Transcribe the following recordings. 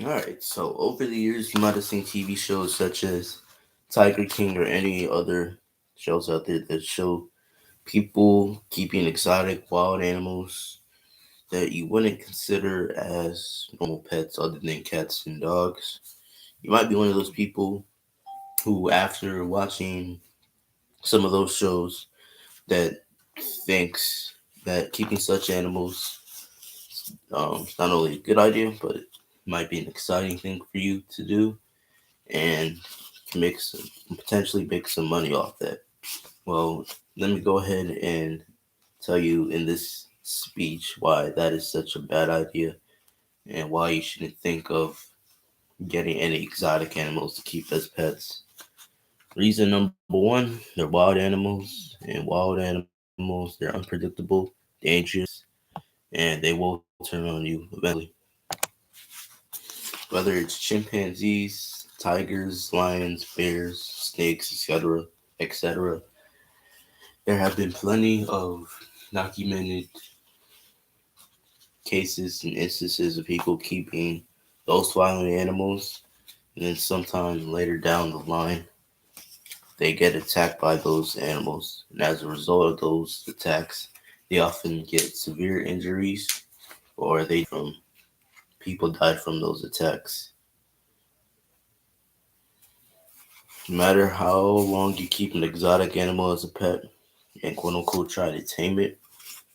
Alright, so over the years, you might have seen TV shows such as Tiger King or any other shows out there that show people keeping exotic wild animals that you wouldn't consider as normal pets other than cats and dogs. You might be one of those people who, after watching some of those shows, that thinks that keeping such animals is not only a good idea, but it might be an exciting thing for you to do and can potentially make some money off that. Well, let me go ahead and tell you in this speech why that is such a bad idea and why you shouldn't think of getting any exotic animals to keep as pets. Reason number one, they're wild animals, and wild animals, they're unpredictable, dangerous, and they will turn on you eventually. Whether it's chimpanzees, tigers, lions, bears, snakes, etc., there have been plenty of documented cases and instances of people keeping those violent animals, and then sometime later down the line, they get attacked by those animals. And as a result of those attacks, they often get severe injuries or they from people died from those attacks. No matter how long you keep an exotic animal as a pet and quote unquote try to tame it,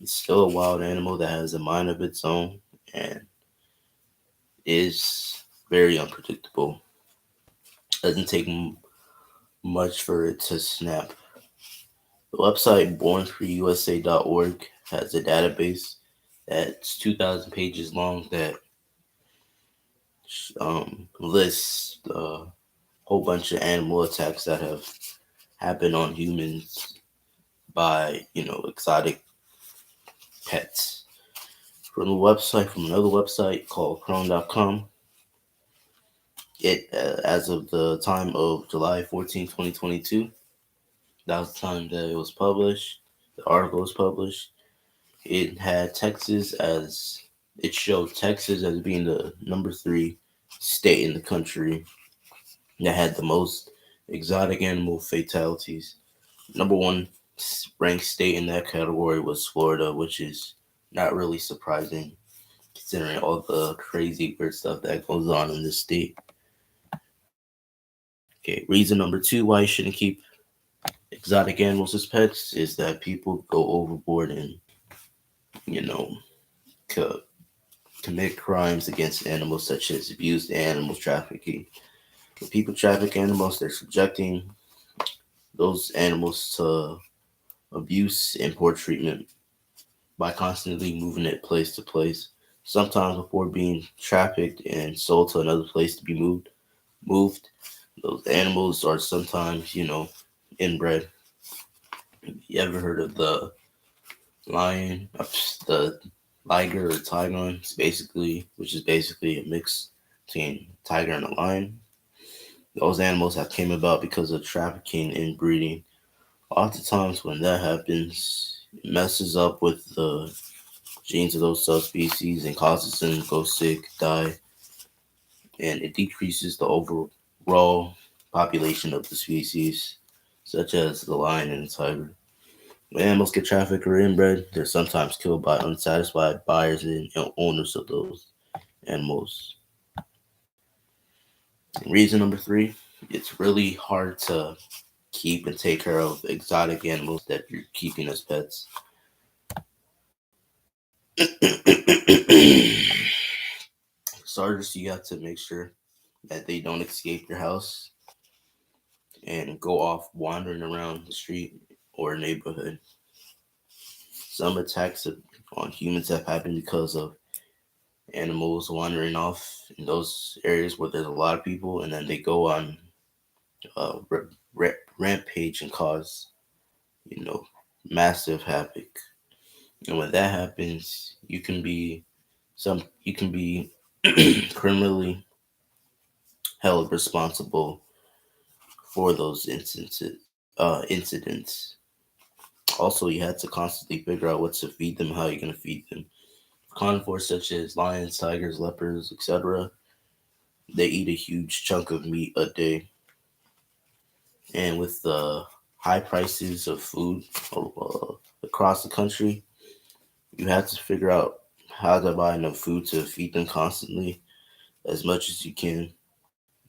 it's still a wild animal that has a mind of its own and is very unpredictable. Doesn't take much for it to snap. The website bornfreeusa.org has a database that's 2,000 pages long that lists a whole bunch of animal attacks that have happened on humans by, exotic pets. From another website called Chrome.com, as of the time of July 14, 2022, that was the time that it was published, the article was published. It showed Texas as being the number three state in the country that had the most exotic animal fatalities. Number one ranked state in that category was Florida, which is not really surprising considering all the crazy weird stuff that goes on in this state. Okay, reason number two why you shouldn't keep exotic animals as pets is that people go overboard and, you know, co- commit crimes against animals such as abuse and animal trafficking. When people traffic animals, they're subjecting those animals to abuse and poor treatment by constantly moving it place to place. Sometimes before being trafficked and sold to another place to be moved, those animals are sometimes, inbred. You ever heard of lion, the liger or tigon? Which is basically a mix between tiger and a lion. Those animals have came about because of trafficking and breeding. Oftentimes, when that happens, it messes up with the genes of those subspecies and causes them to go sick, die, and it decreases the overall population of the species, such as the lion and the tiger. When animals get trafficked or inbred, they're sometimes killed by unsatisfied buyers and owners of those animals. Reason number three, it's really hard to keep and take care of exotic animals that you're keeping as pets. Starters, you have to make sure that they don't escape your house and go off wandering around the street or neighborhood. Some attacks on humans have happened because of animals wandering off in those areas where there's a lot of people, and then they go on rampage and cause, you know, massive havoc. And when that happens, you can be criminally held responsible for those incidents. Also, you had to constantly figure out what to feed them, how you're gonna feed them. Carnivores such as lions, tigers, leopards, etc. they eat a huge chunk of meat a day. And with the high prices of food across the country, you have to figure out how to buy enough food to feed them constantly as much as you can.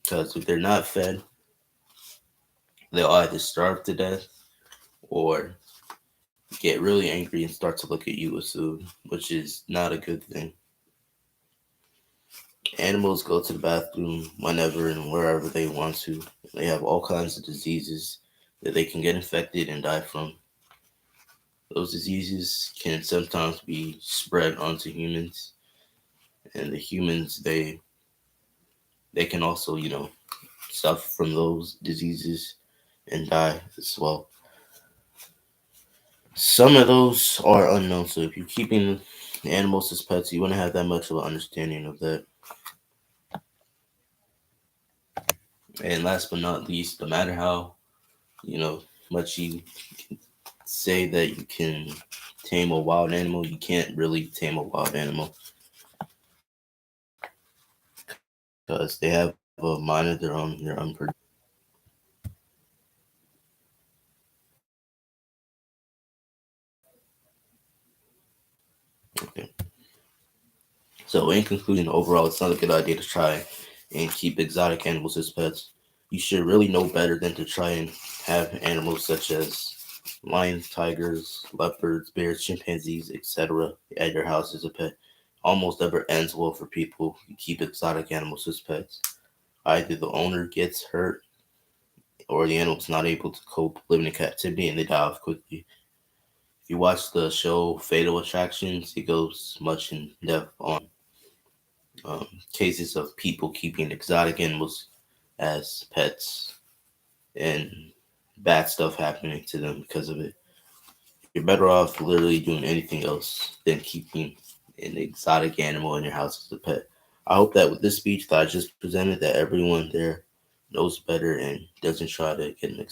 Because if they're not fed, they'll either starve to death or get really angry and start to look at you with food, which is not a good thing. Animals go to the bathroom whenever and wherever they want to. They have all kinds of diseases that they can get infected and die from. Those diseases can sometimes be spread onto humans, and the humans they can also suffer from those diseases and die as well. Some of those are unknown, so if you're keeping animals as pets, you wouldn't have that much of an understanding of that. And last but not least, no matter how you know much you say that you can tame a wild animal, you can't really tame a wild animal because they have a mind of their own. They're unpredictable. Okay. So, in conclusion, overall, it's not a good idea to try and keep exotic animals as pets. You should really know better than to try and have animals such as lions, tigers, leopards, bears, chimpanzees, etc. at your house as a pet. Almost never ends well for people who keep exotic animals as pets. Either the owner gets hurt or the animal's not able to cope living in captivity and they die off quickly. If you watch the show Fatal Attractions, it goes much in depth on um, cases of people keeping exotic animals as pets and bad stuff happening to them because of it. You're better off literally doing anything else than keeping an exotic animal in your house as a pet. I hope that with this speech that I just presented, that everyone there knows better and doesn't try to get an exotic